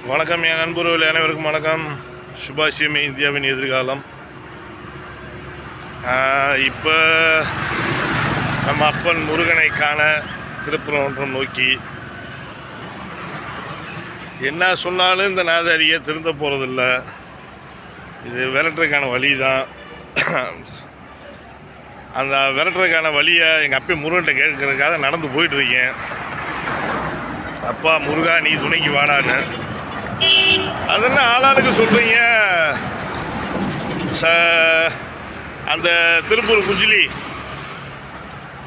வணக்கம் என் நண்பர்கள் அனைவருக்கும் வணக்கம். சுபாஷியமே இந்தியாவின் எதிர்காலம். இப்போ நம்ம அப்பன் முருகனை காண திருப்பரங்குன்றம் நோக்கி என்ன சொன்னாலும் இந்த நாதாரியை திருந்த போகிறதில்ல. இது விரட்டுறதுக்கான வழி தான். அந்த விரட்டுறதுக்கான வழியை எங்கள் அப்பா முருகன்கிட்ட கேட்கறதுக்காக நடந்து போயிட்டுருக்கேன். அப்பா முருகா நீ துணைக்கு வாடான்னு. அதென்ன ஆளாளுக்கு சொல்கிறீங்க. அந்த திருப்பூர் குஞ்சிலி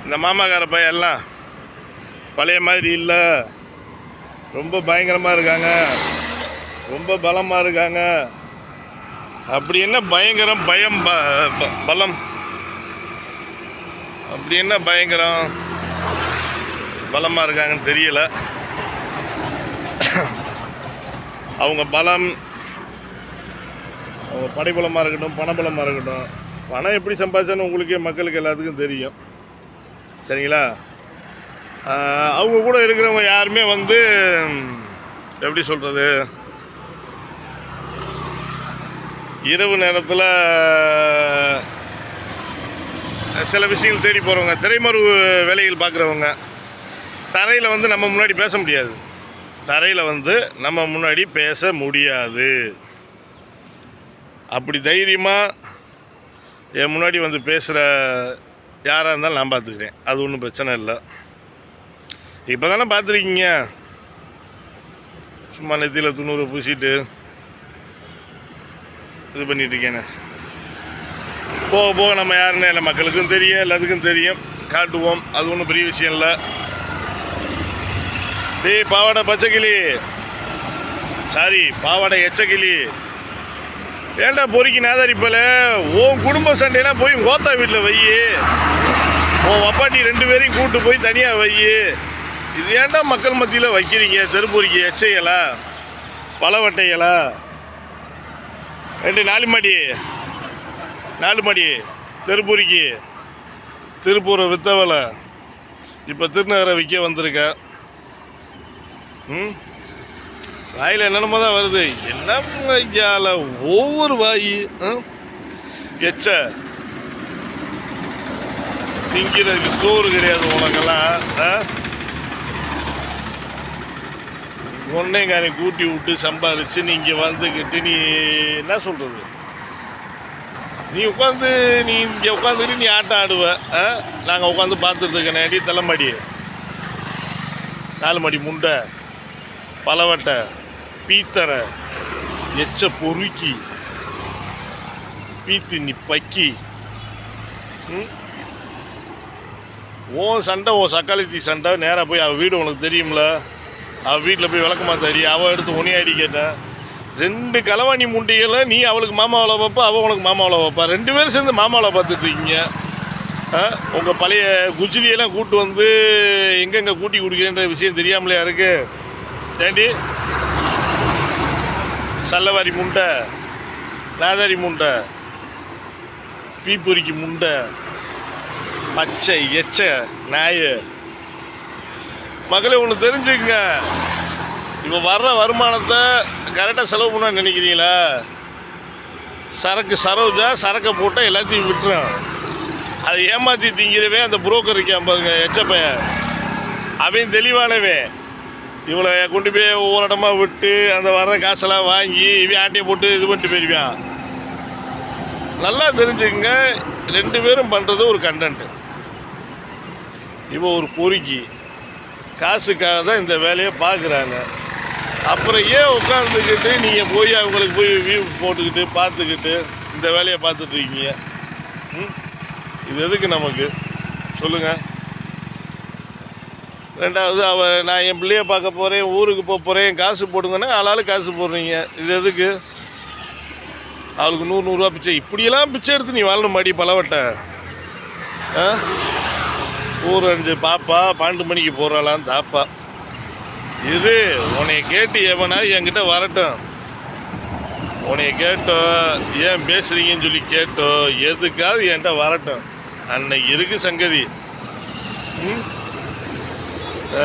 இந்த மாமாக்கார பையன் எல்லாம் பழைய மாதிரி இல்லை, ரொம்ப பயங்கரமாக இருக்காங்க, ரொம்ப பலமாக இருக்காங்க. அப்படி என்ன பயங்கரம் பயம் பலம்? அப்படி என்ன பயங்கரம் பலமாக இருக்காங்கன்னு தெரியல. அவங்க பலம், அவங்க படைபலமாக இருக்கட்டும், பணபலமாக இருக்கட்டும். பணம் எப்படி சம்பாதிச்சான்னு உங்களுக்கே மக்களுக்கு எல்லாத்துக்கும் தெரியும், சரிங்களா? அவங்க கூட இருக்கிறவங்க யாருமே எப்படி சொல்கிறது, இரவு நேரத்தில் சில விஷயங்கள் தேடி போகிறவங்க, திரைமறைவு வேலைகள் பார்க்குறவங்க, தரையில் நம்ம முன்னாடி பேச முடியாது. தரையில் நம்ம முன்னாடி பேச முடியாது. அப்படி தைரியமாக என் முன்னாடி பேசுகிற யாராக இருந்தாலும் நான் பார்த்துக்கிறேன். அது ஒன்றும் பிரச்சனை இல்லை. இப்போ தானே பார்த்துருக்கீங்க, சும்மா நெத்தியில் துணூரை பூசிட்டு இது பண்ணிகிட்ருக்கேன்னு. போக போக நம்ம யாருன்னு எல்லா மக்களுக்கும் தெரியும், எல்லாத்துக்கும் தெரியும், காட்டுவோம். அது ஒன்றும் பெரிய விஷயம் இல்லை. டேய் பாவாடை பச்சைக்கிளி, சாரி பாவாடை எச்சக்கிளி, ஏன்டா பொறுக்கி நாதாரிப்பல? உன் குடும்ப சண்டையெல்லாம் போய் கோத்தா வீட்டில் வை. உன் வப்பாட்டி 2 பேரையும் கூப்பிட்டு போய் தனியாக வை. இது ஏன்டா மக்கள் மத்தியில் வைக்கிறீங்க? தெருப்பொறிக்கி எச்சைகளா, பழவட்டைகளா, 2 4 மாடி தெருப்பொறிக்கி திருப்பூரை வித்தவலை இப்போ திருநகரை விற்க வந்திருக்க. வாயில் என்னென்னமோ தான் வருது. என்ன ஐயால ஒவ்வொரு வாய் எச்ச திங்கிறதுக்கு சோறு கிடையாது உனக்கெல்லாம். ஒன்னைங்காரை கூட்டி விட்டு சம்பாதிச்சு நீங்கள் வந்துக்கிட்டு நீ என்ன சொல்கிறது, நீ இங்கே உட்காந்துக்கிட்டு நீ ஆட்டம் ஆடுவ. நாங்கள் உட்காந்து பார்த்துட்டு இருக்கேன். தலைமாடி 4 மாடி முண்டை, பலவட்டை, பீத்தரை, எச்ச பொறுக்கி, பீத்தினி பக்கி, ஓன் சண்டை, ஓ சக்காளத்தி சண்டை. நேராக போய் அவள் வீடு உனக்கு தெரியும்ல, அவள் வீட்டில் போய் விளக்கமா தடி. அவள் எடுத்து உனியாடி கேட்டேன். 2 களவாணி முண்டிகளை நீ அவளுக்கு மாமாவளை வைப்பா, அவள் உனக்கு மாமாவளை வைப்பா. 2 பேரும் சேர்ந்து மாமாவளை பார்த்துட்ருக்கீங்க. உங்கள் பழைய குஜிலியெல்லாம் கூட்டு எங்கெங்கே கூட்டி குடிக்கிறேன்ற விஷயம் தெரியாமலையா இருக்கு? ஏண்டி சல்லவாரி முண்டை, நாதாரி முண்டை, பீப்பொறிக்கு முண்டை, பச்சை எச்ச நாய. மகளே ஒன்று தெரிஞ்சுக்குங்க, இப்போ வர்ற வருமானத்தை கரெக்டாக செலவு பண்ண நினைக்கிறீங்களா? சரக்கு சரோஜா சரக்கை போட்டால் எல்லாத்தையும் விட்டுரும். அதை ஏமாற்றி திங்கிறவே அந்த புரோக்கர் இருக்கான் பாருங்க, எச்சப்பையன். அவன் தெளிவானவே. இவளை கொண்டு போய் ஒவ்வொரு இடமா விட்டு அந்த வர்ற காசெல்லாம் வாங்கி இவன் ஆட்டையை போட்டு இது பண்ணிட்டு போயிருவான். நல்லா தெரிஞ்சுக்கங்க, 2 பேரும் பண்ணுறது ஒரு கண்டென்ட்டு. இவன் ஒரு பொறுக்கி காசுக்காக தான் இந்த வேலையை பார்க்குறாங்க. அப்புறம் ஏன் உட்காந்துக்கிட்டு நீங்கள் போய் அவங்களுக்கு போய் வியூ போட்டுக்கிட்டு பார்த்துக்கிட்டு இந்த வேலையை பார்த்துட்ருக்கீங்க? இது எதுக்கு நமக்கு சொல்லுங்கள்? 2வது நான் என் பிள்ளைய பார்க்க போகிறேன், ஊருக்கு போகிறேன், காசு போடுங்கன்னா ஆளாளுக்கு காசு போடுறீங்க. இது எதுக்கு? அவளுக்கு 100 ரூபா பிச்சை. இப்படியெல்லாம் பிச்சை எடுத்து நீ வாழணும் மாடி பலவட்டை. ஊர் 5 பாப்பா 12 மணிக்கு போகிறாளான்னு தாப்பா. இது உன்னைய கேட்டு எவனா என்கிட்ட வரட்டும். உன்னைய கேட்டோ ஏன் பேசுகிறீங்கன்னு சொல்லி கேட்டோ எதுக்காவது என்கிட்ட வரட்டும். அன்னைக்கு இருக்குது சங்கதி.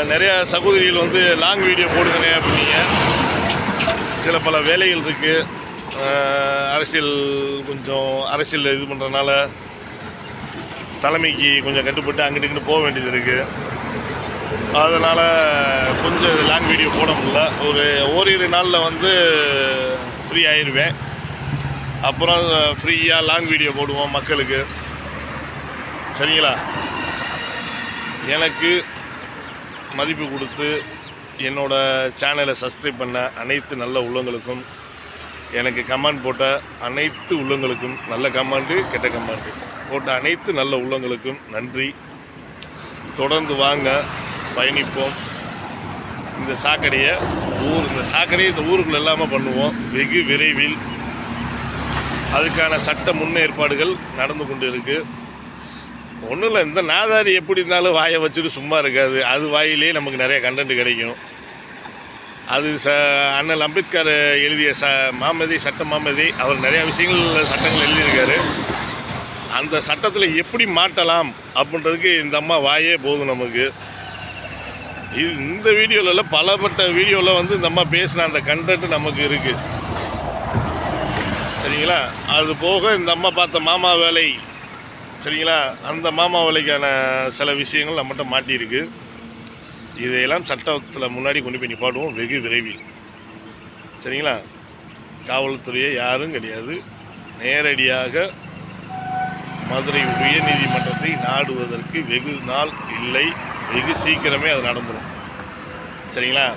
நிறையா சகோதரிகள் லாங் வீடியோ போடுங்கண்ணே அப்படிங்க. சில பல வேலைகள் இருக்குது. அரசியல் கொஞ்சம் அரசியல் இது பண்ணுறதுனால தலைமைக்கு கொஞ்சம் கட்டுப்பட்டு அங்கிட்டு இங்கிட்டு போக வேண்டியது இருக்குது. அதனால் கொஞ்சம் லாங் வீடியோ போட முடியல. ஓரிரு நாளில் வந்து ஃப்ரீ ஆயிடுவேன். அப்புறம் ஃப்ரீயாக லாங் வீடியோ போடுவோம் மக்களுக்கு. சரிங்களா? எனக்கு மதிப்பு கொடுத்து என்னோடய சேனலை சப்ஸ்கிரைப் பண்ண அனைத்து நல்ல உள்ளங்களுக்கும், எனக்கு கமெண்ட் போட்ட அனைத்து உள்ளங்களுக்கும், நல்ல கமெண்ட்டு கெட்ட கமெண்ட்டு போட்ட அனைத்து நல்ல உள்ளங்களுக்கும் நன்றி. தொடர்ந்து வாங்க, பயணிப்போம். இந்த சாக்கடையை இந்த ஊருக்குள்ள இல்லாமல் பண்ணுவோம். வெகு விரைவில் அதுக்கான சட்ட முன்னேற்பாடுகள் நடந்து கொண்டு இருக்குது. ஒன்றும் இல்லை, இந்த நாதாரி எப்படி இருந்தாலும் வாயை வச்சுட்டு சும்மா இருக்காது. அது வாயிலே நமக்கு நிறைய கண்டென்ட் கிடைக்கும். அது அண்ணல் அம்பேத்கர் எழுதிய மாமதி சட்ட மாமதி, அவர் நிறையா விஷயங்கள் சட்டங்கள் எழுதியிருக்காரு. அந்த சட்டத்தில் எப்படி மாட்டலாம் அப்படின்றதுக்கு இந்த அம்மா வாயே போதும் நமக்கு. இந்த வீடியோவில் பலப்பட்ட வீடியோவில் வந்து இந்த அம்மா பேசின அந்த கண்டென்ட் நமக்கு இருக்குது. சரிங்களா? அது போக இந்த அம்மா பார்த்த மாமா வேலை, சரிங்களா, அந்த மாமா வேலைக்கான சில விஷயங்கள் நம்மகிட்ட மாட்டியிருக்கு. இதையெல்லாம் சட்டத்தில் முன்னாடி கொண்டு போய் நிப்பாட்டுவோம் வெகு விரைவில். சரிங்களா? காவல்துறையை யாரும் கிடையாது. நேரடியாக மதுரை உயர்நீதிமன்றத்தை நாடுவதற்கு வெகு நாள் இல்லை, வெகு சீக்கிரமே அது நடந்துடும். சரிங்களா?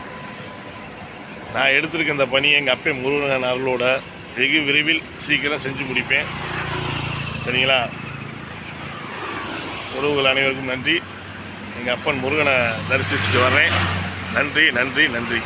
நான் எடுத்திருக்க இந்த பணியை எங்கள் அப்பே முருகன் அருளோட வெகு விரைவில் சீக்கிரம் செஞ்சு முடிப்பேன். சரிங்களா? உறவுகள் அனைவருக்கும் நன்றி. எங்கள் அப்பன் முருகனை தரிசிச்சுட்டு வர்றேன். நன்றி நன்றி நன்றி.